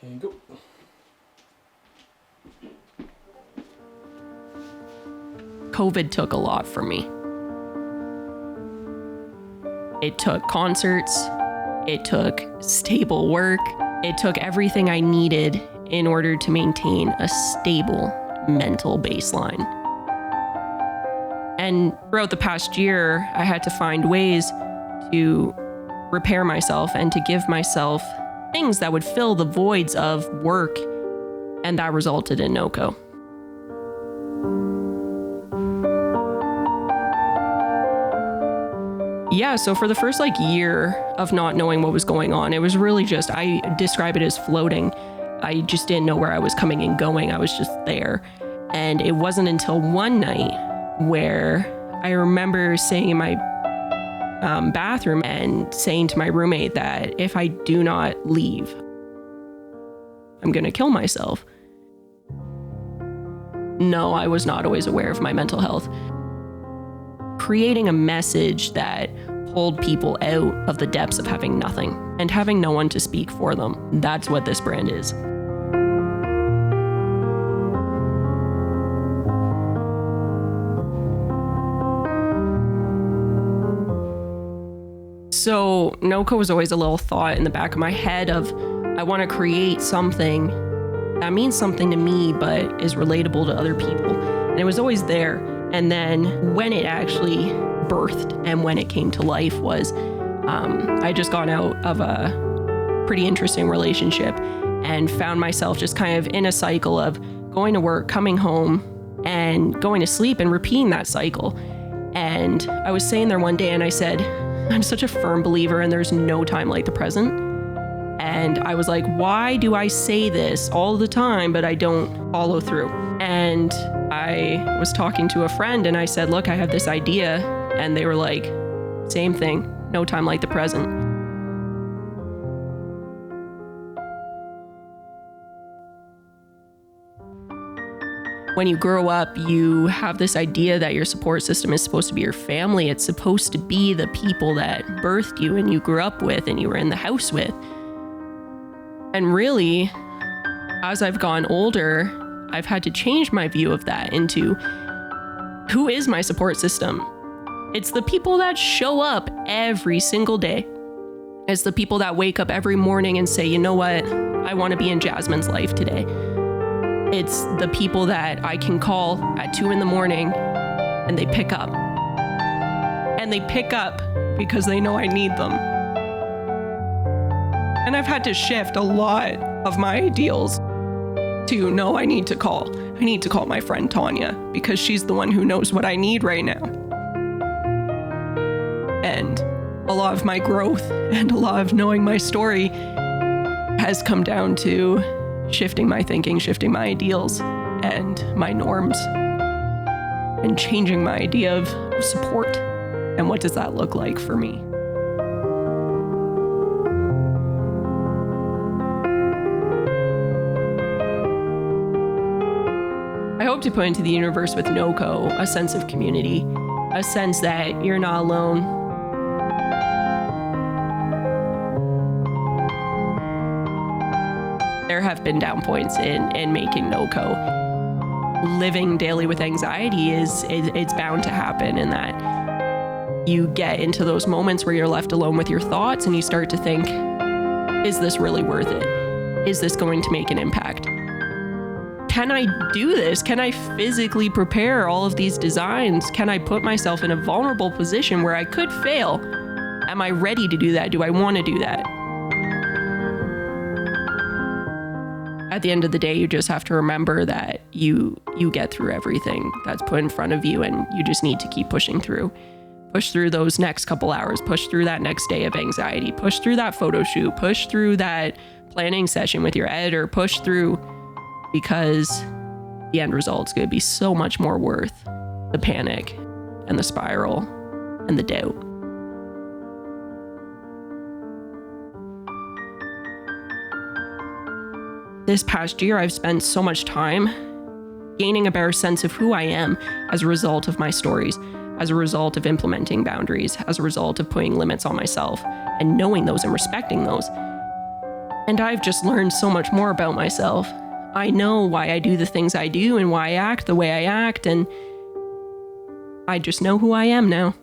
There you go. COVID took a lot from me. It took concerts, it took stable work, it took everything I needed in order to maintain a stable mental baseline. And throughout the past year, I had to find ways to repair myself and to give myself things that would fill the voids of work, and that resulted in Noco. Yeah, so for the first year of not knowing what was going on, it was really just, I describe it as floating. I just didn't know where I was coming and going. I was just there. And it wasn't until one night where I remember sitting in my bathroom and saying to my roommate that if I do not leave, I'm going to kill myself. No, I was not always aware of my mental health. Creating a message that pulled people out of the depths of having nothing and having no one to speak for them. That's what this brand is. So Noco was always a little thought in the back of my head of, I want to create something that means something to me, but is relatable to other people. And it was always there. And then when it actually birthed and when it came to life was, I just got out of a pretty interesting relationship and found myself just kind of in a cycle of going to work, coming home, and going to sleep and repeating that cycle. And I was sitting there one day and I said, I'm such a firm believer and there's no time like the present. And I was like, why do I say this all the time, but I don't follow through? And I was talking to a friend and I said, look, I have this idea. And they were like, same thing, no time like the present. When you grow up, you have this idea that your support system is supposed to be your family. It's supposed to be the people that birthed you and you grew up with and you were in the house with. And really, as I've gone older, I've had to change my view of that into who is my support system? It's the people that show up every single day. It's the people that wake up every morning and say, you know what? I want to be in Jasmine's life today. It's the people that I can call at 2 a.m. and they pick up. And they pick up because they know I need them. And I've had to shift a lot of my ideals to no, I need to call. I need to call my friend Tanya because she's the one who knows what I need right now. And a lot of my growth and a lot of knowing my story has come down to shifting my thinking, shifting my ideals and my norms, and changing my idea of support and what does that look like for me. I hope to put into the universe with Noco a sense of community, a sense that you're not alone. There have been down points in making Noco. Living daily with anxiety it's bound to happen, in that you get into those moments where you're left alone with your thoughts and you start to think, is this really worth it? Is this going to make an impact? Can I do this? Can I physically prepare all of these designs? Can I put myself in a vulnerable position where I could fail? Am I ready to do that? Do I want to do that? At the end of the day, you just have to remember that you get through everything that's put in front of you, and you just need to keep pushing through. Push through those next couple hours, push through that next day of anxiety, push through that photo shoot, push through that planning session with your editor, push through, because the end result's going to be so much more worth the panic and the spiral and the doubt. This past year, I've spent so much time gaining a better sense of who I am as a result of my stories, as a result of implementing boundaries, as a result of putting limits on myself and knowing those and respecting those. And I've just learned so much more about myself. I know why I do the things I do and why I act the way I act, and I just know who I am now.